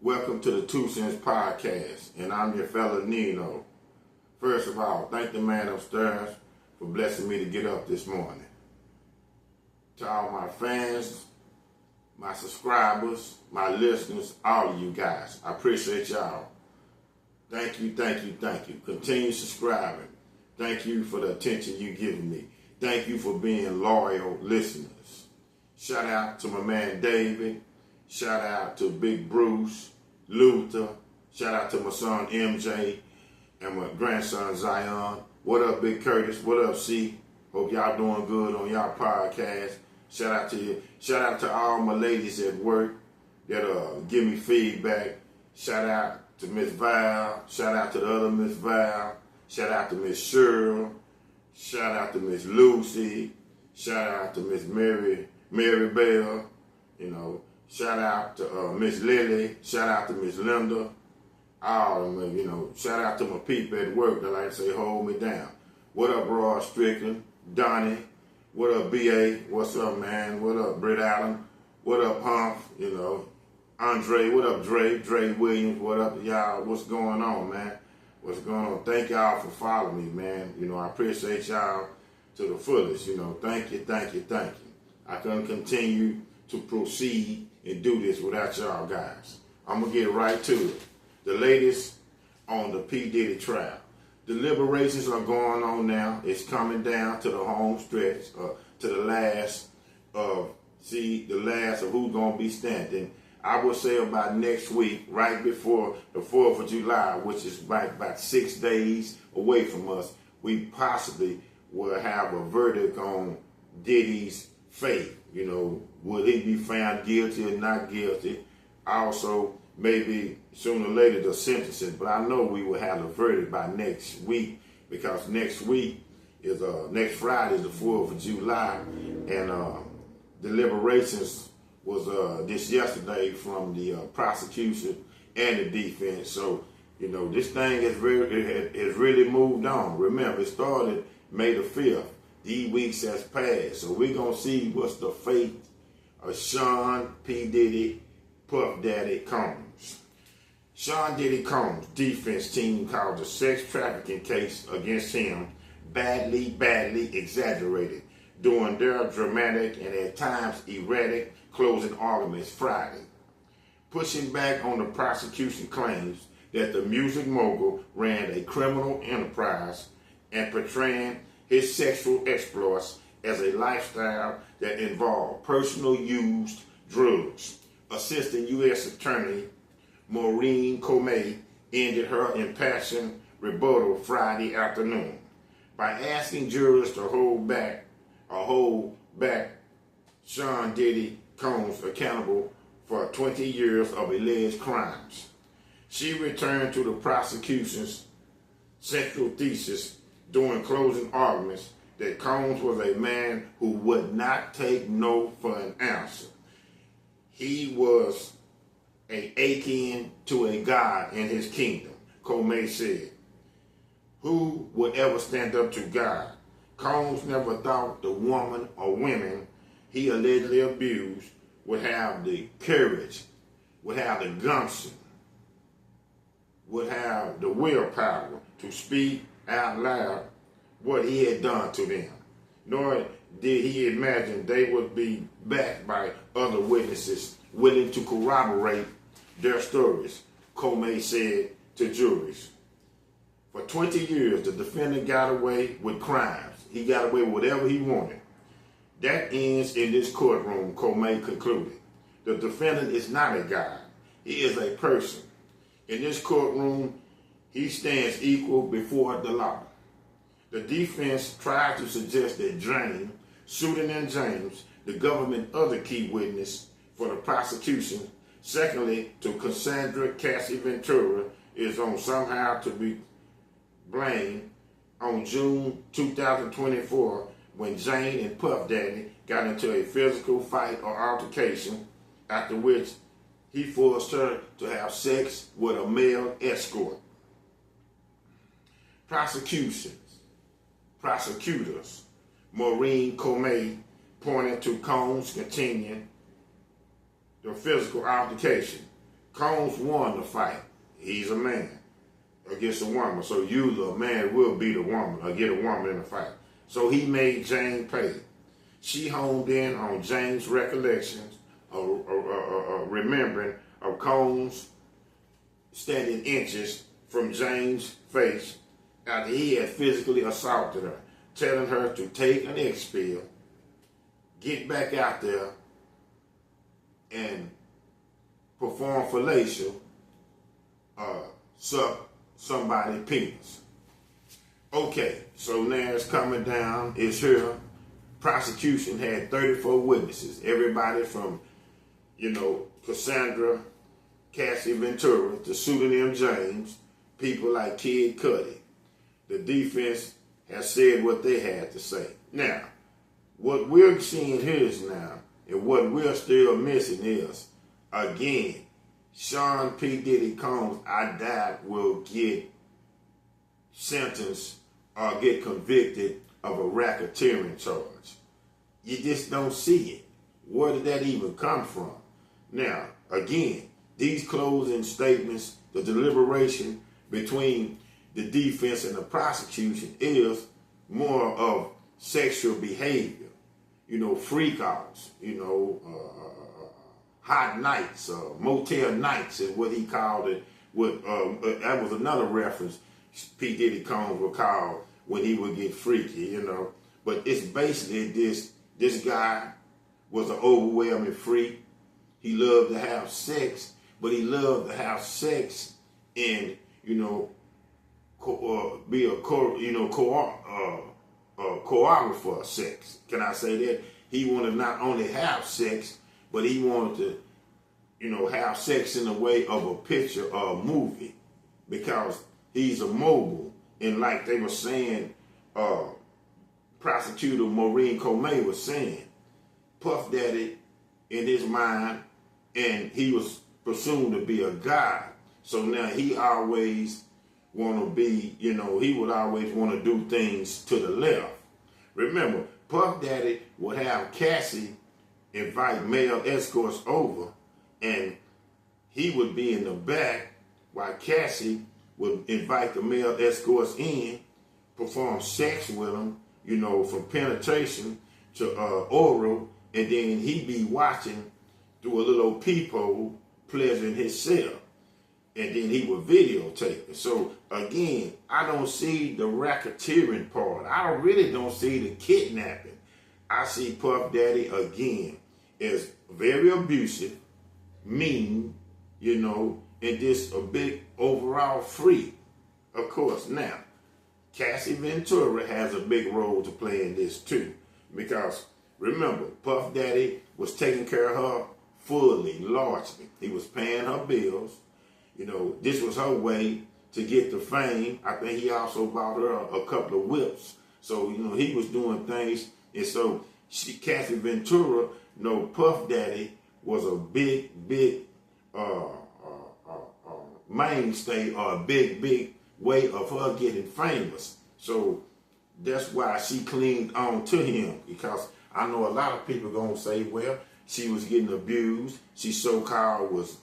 Welcome to the 2 Cents Podcast, and I'm your fellow Nino. First of all, thank the man upstairs for blessing me to get up this morning. To all my fans, my subscribers, my listeners, all of you guys, I appreciate y'all. Thank you. Continue subscribing. Thank you for the attention you're giving me. Thank you for being loyal listeners. Shout out to my man David. Shout out to Big Bruce, Luther. Shout out to my son MJ and my grandson Zion. What up, Big Curtis? What up, C? Hope y'all doing good on y'all podcast. Shout out to you. Shout out to all my ladies at work that give me feedback. Shout out to Miss Val. Shout out to the other Miss Val. Shout out to Miss Cheryl. Shout out to Miss Lucy. Shout out to Miss Mary Bell. Shout out to Miss Lily. Shout out to Miss Linda. All of them, shout out to my people at work that like to say, hold me down. What up, Roy Strickland? Donnie? What up, B.A.? What's up, man? What up, Britt Allen? What up, Humph? Andre? What up, Dre? Dre Williams? What up, y'all? What's going on, man? What's going on? Thank y'all for following me, man. I appreciate y'all to the fullest. Thank you. I couldn't continue to proceed and do this without y'all guys. I'm going to get right to it. The latest on the P-Diddy Trial. Deliberations are going on now. It's coming down to the home stretch, to the last of who's going to be standing. I would say about next week, right before the 4th of July, which is about 6 days away from us, we possibly will have a verdict on Diddy's fate. Will he be found guilty or not guilty? Also, maybe sooner or later the sentencing, but I know we will have a verdict by next week, because next week is next Friday is the 4th of July, and deliberations was this yesterday from the prosecution and the defense. So this thing has really moved on. Remember, it started May the 5th. These weeks has passed, so we're gonna see what's the fate of Sean P. Diddy Puff Daddy Combs. Sean Diddy Combs' defense team called the sex trafficking case against him badly exaggerated during their dramatic and at times erratic closing arguments Friday, pushing back on the prosecution claims that the music mogul ran a criminal enterprise and portraying his sexual exploits as a lifestyle that involved personal used drugs. Assistant U.S. Attorney Maurene Comey ended her impassioned rebuttal Friday afternoon by asking jurors to hold back Sean Diddy Combs accountable for 20 years of alleged crimes. She returned to the prosecution's central thesis during closing arguments that Combs was a man who would not take no for an answer. He was akin to a god in his kingdom, Comey said. Who would ever stand up to God? Combs never thought the woman or women he allegedly abused would have the courage, would have the gumption, would have the willpower to speak out loud what he had done to them. Nor did he imagine they would be backed by other witnesses willing to corroborate their stories, Comey said to juries. For 20 years, the defendant got away with crimes. He got away with whatever he wanted. That ends in this courtroom, Comey concluded. The defendant is not a god. He is a person. In this courtroom, he stands equal before the law. The defense tried to suggest that James, Pseudonym James, the government other key witness for the prosecution, secondly to Cassandra Cassie Ventura, is on somehow to be blamed on June 2024 when Jane and Puff Daddy got into a physical fight or altercation, after which he forced her to have sex with a male escort. Prosecutors, Maurene Comey pointed to Combs continuing the physical altercation. Combs won the fight. He's a man against a woman. So usually a man will beat a woman or get a woman in a fight. So he made Jane pay. She honed in on Jane's recollections, remembering of Combs standing inches from Jane's face after he had physically assaulted her, telling her to take an X pill, get back out there, and perform fellatio, suck somebody's penis. Okay, so now it's coming down. It's here. Prosecution had 34 witnesses. Everybody from, Cassandra, Cassie, Ventura, to Pseudonym James, people like Kid Cudi. The defense has said what they had to say. Now, what we're seeing here is now, and what we're still missing is, again, Sean P. Diddy Combs, I doubt, will get sentenced or get convicted of a racketeering charge. You just don't see it. Where did that even come from? Now, again, these closing statements, the deliberation between the defense and the prosecution is more of sexual behavior, freak-outs, hot nights, motel nights is what he called it. That was another reference P. Diddy Combs would call when he would get freaky, But it's basically this guy was an overwhelming freak. He loved to have sex, but he loved to have sex and, be a choreographer of sex. Can I say that? He wanted not only have sex, but he wanted to, have sex in the way of a picture or a movie, because he's a mogul. And like they were saying, prosecutor Maurene Comey was saying, Puff Daddy in his mind, and he was presumed to be a god. So now he always want to be, he would always want to do things to the left. Remember, Puff Daddy would have Cassie invite male escorts over, and he would be in the back while Cassie would invite the male escorts in, perform sex with them, from penetration to oral, and then he'd be watching through a little peephole, pleasuring himself. And then he would videotape it. So again, I don't see the racketeering part. I really don't see the kidnapping. I see Puff Daddy again as very abusive, mean, and just a big overall freak. Of course, now, Cassie Ventura has a big role to play in this too. Because remember, Puff Daddy was taking care of her fully, largely. He was paying her bills. This was her way to get the fame. I think he also bought her a couple of whips. So, he was doing things. And so Cassie Ventura, Puff Daddy was a big mainstay, or a big way of her getting famous. So that's why she clinged on to him, because I know a lot of people going to say, well, she was getting abused. She so-called was,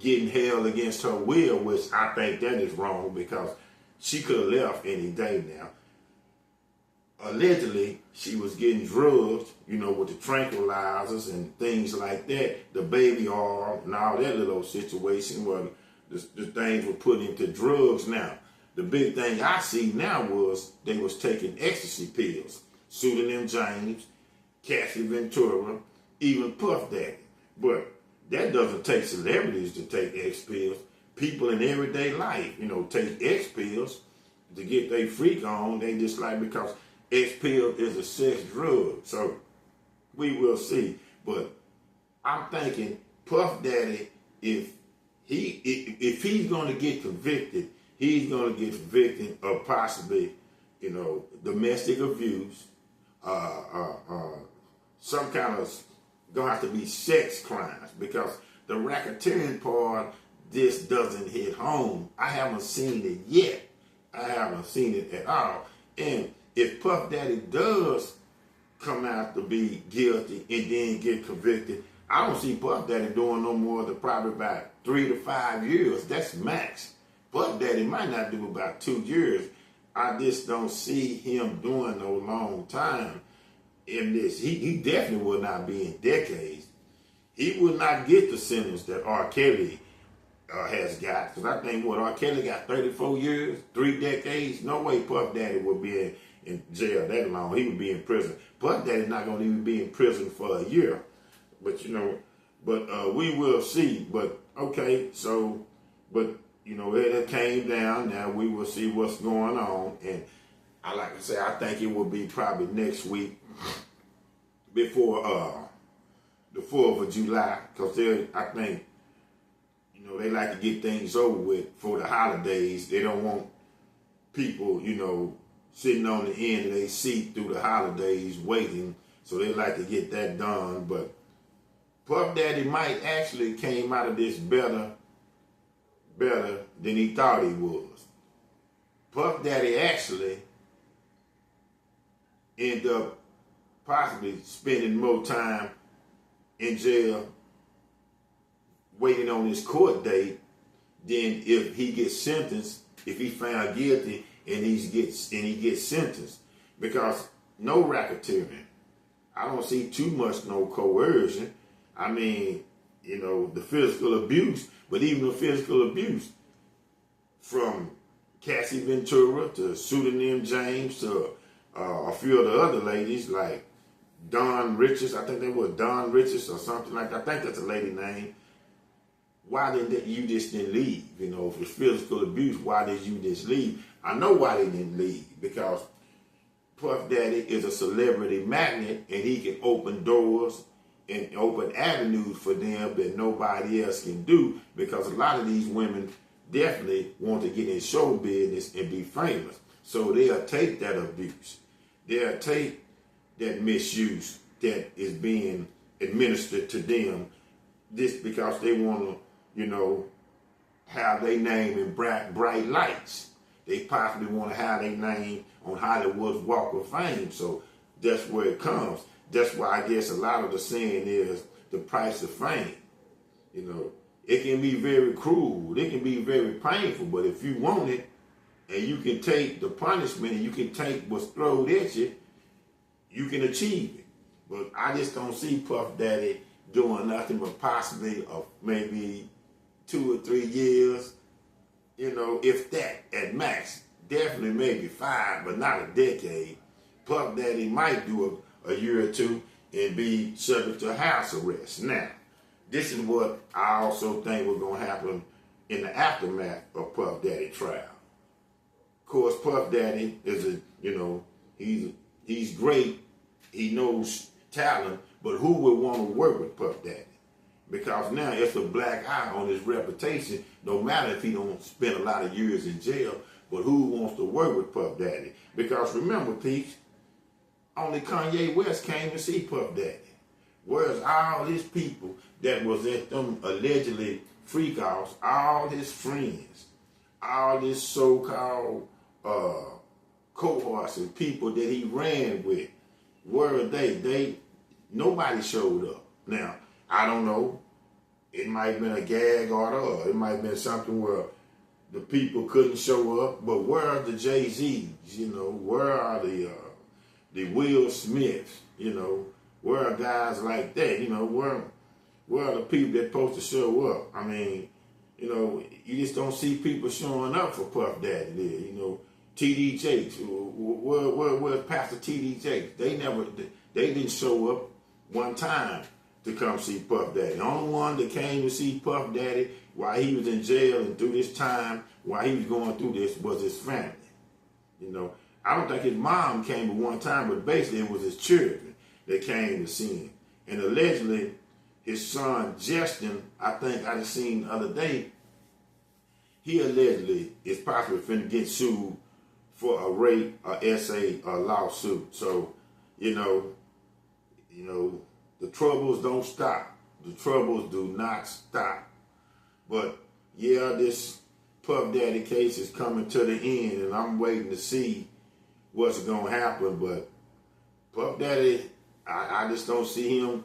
getting held against her will, which I think that is wrong, because she could have left any day now. Allegedly, she was getting drugged, with the tranquilizers and things like that, the baby oil and all that little situation where the things were put into drugs. Now, the big thing I see now was they was taking ecstasy pills. Pseudonym James, Cassie Ventura, even Puff Daddy. But that doesn't take celebrities to take X pills. People in everyday life, take X pills to get their freak on. They just like, because X pill is a sex drug. So we will see. But I'm thinking Puff Daddy, if he's going to get convicted, he's going to get convicted of possibly, domestic abuse, some kind of, going to have to be sex crimes, because the racketeering part, this doesn't hit home. I haven't seen it yet. I haven't seen it at all. And if Puff Daddy does come out to be guilty and then get convicted, I don't see Puff Daddy doing no more than probably about 3 to 5 years. That's max. Puff Daddy might not do about 2 years. I just don't see him doing no long time in this. He definitely will not be in decades. He will not get the sentence that R. Kelly has got. Because I think what R. Kelly got 34 years, 3 decades. No way Puff Daddy would be in jail that long. He would be in prison. Puff Daddy's not going to even be in prison for a year. But, we will see. But, okay, so, but, it came down. Now we will see what's going on. And like I say, I think it will be probably next week before the 4th of July. Because I think, they like to get things over with for the holidays. They don't want people, sitting on the end of their seat through the holidays waiting. So they like to get that done. But Puff Daddy might actually came out of this better than he thought he was. Puff Daddy actually ended up possibly spending more time in jail waiting on his court date than if he gets sentenced, if he found guilty and he gets sentenced. Because no racketeering. I don't see too much no coercion. I mean, the physical abuse, but even the physical abuse from Cassie Ventura to Pseudonym James to a few of the other ladies like Don Richards. I think they were Don Richards or something like that. I think that's a lady name. Why didn't you just didn't leave? If it's physical abuse, why did you just leave? I know why they didn't leave. Because Puff Daddy is a celebrity magnet and he can open doors and open avenues for them that nobody else can do, because a lot of these women definitely want to get in show business and be famous. So they'll take that abuse. They'll take that misuse that is being administered to them just because they want to, have their name in bright lights. They possibly want to have their name on Hollywood's Walk of Fame. So that's where it comes. That's why I guess a lot of the saying is the price of fame. It can be very cruel. It can be very painful. But if you want it and you can take the punishment and you can take what's thrown at you, you can achieve it. But I just don't see Puff Daddy doing nothing but possibly maybe 2 or 3 years, if that at max. Definitely maybe 5, but not a decade. Puff Daddy might do a year or 2 and be subject to house arrest. Now, this is what I also think was going to happen in the aftermath of Puff Daddy trial. Of course, Puff Daddy is he's great. He knows talent, but who would want to work with Puff Daddy? Because now it's a black eye on his reputation, no matter if he don't spend a lot of years in jail, but who wants to work with Puff Daddy? Because remember, Peach, only Kanye West came to see Puff Daddy. Whereas all his people that was at them allegedly freak offs, all his friends, all his so-called cohorts and people that he ran with, where are they? Nobody showed up. Now, I don't know. It might have been a gag order, or it might have been something where the people couldn't show up. But where are the Jay-Z's? Where are the Will Smiths? Where are guys like that? Where are the people that supposed to show up? I mean, you just don't see people showing up for Puff Daddy there. T.D. Jakes. Where's Pastor T.D. Jakes? They didn't show up one time to come see Puff Daddy. The only one that came to see Puff Daddy while he was in jail and through this time, while he was going through this, was his family. I don't think his mom came at one time, but basically it was his children that came to see him. And allegedly, his son, Justin, I think I just seen the other day, he allegedly is possibly finna get sued for a rape, a SA, a lawsuit. So, the troubles don't stop. The troubles do not stop. But yeah, this Puff Daddy case is coming to the end, and I'm waiting to see what's going to happen. But Puff Daddy, I just don't see him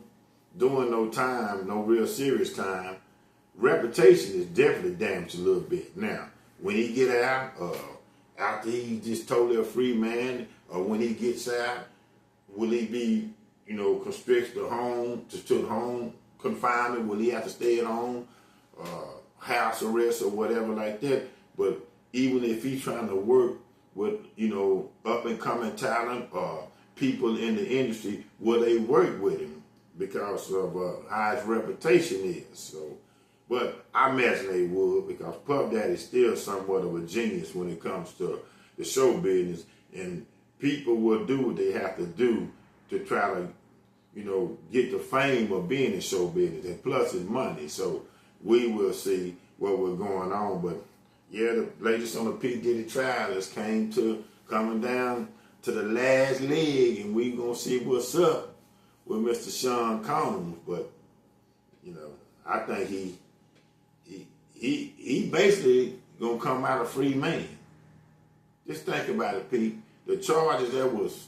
doing no time, no real serious time, reputation is definitely damaged a little bit. Now, when he get out, after he just totally a free man, or when he gets out, will he be, constricted to home, to home confinement? Will he have to stay at home, house arrest or whatever like that? But even if he's trying to work with, up and coming talent or people in the industry, will they work with him because of how his reputation is? So, but I imagine they would, because Puff Daddy is still somewhat of a genius when it comes to the show business, and people will do what they have to do to try to, get the fame of being in show business, and plus it's money. So we will see what was going on. But yeah, the latest on the P-Diddy Trial is coming down to the last leg, and we gonna see what's up with Mr. Sean Combs. But I think he basically gonna come out a free man. Just think about it, Pete. The charges that was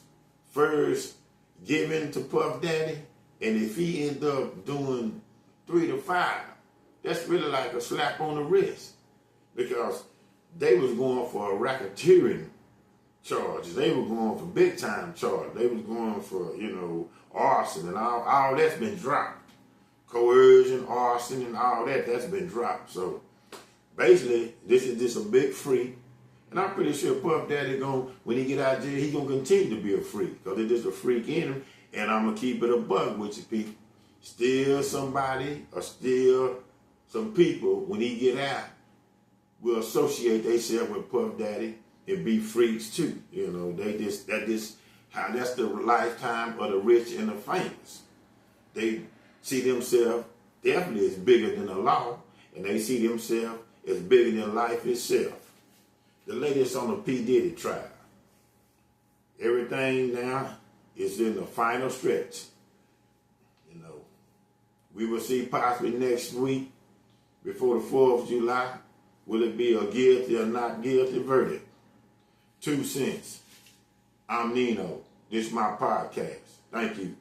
first given to Puff Daddy, and if he end up doing 3 to 5, that's really like a slap on the wrist, because they was going for a racketeering charges. They were going for big time charges. They was going for, arson, and all that's been dropped. Coercion, arson, and all that's been dropped. So basically, this is just a big free. And I'm pretty sure Puff Daddy when he get out of jail, he gonna continue to be a freak, because there's just a freak in him. And I'm gonna keep it a bug with you, people. Still somebody, or still some people, when he get out, will associate themselves with Puff Daddy and be freaks too. That's the lifetime of the rich and the famous. They see themselves definitely as bigger than the law, and they see themselves as bigger than life itself. The latest on the P-Diddy Trial. Everything now is in the final stretch. We will see possibly next week, before the 4th of July, will it be a guilty or not guilty verdict? 2 cents. I'm Nino. This is my podcast. Thank you.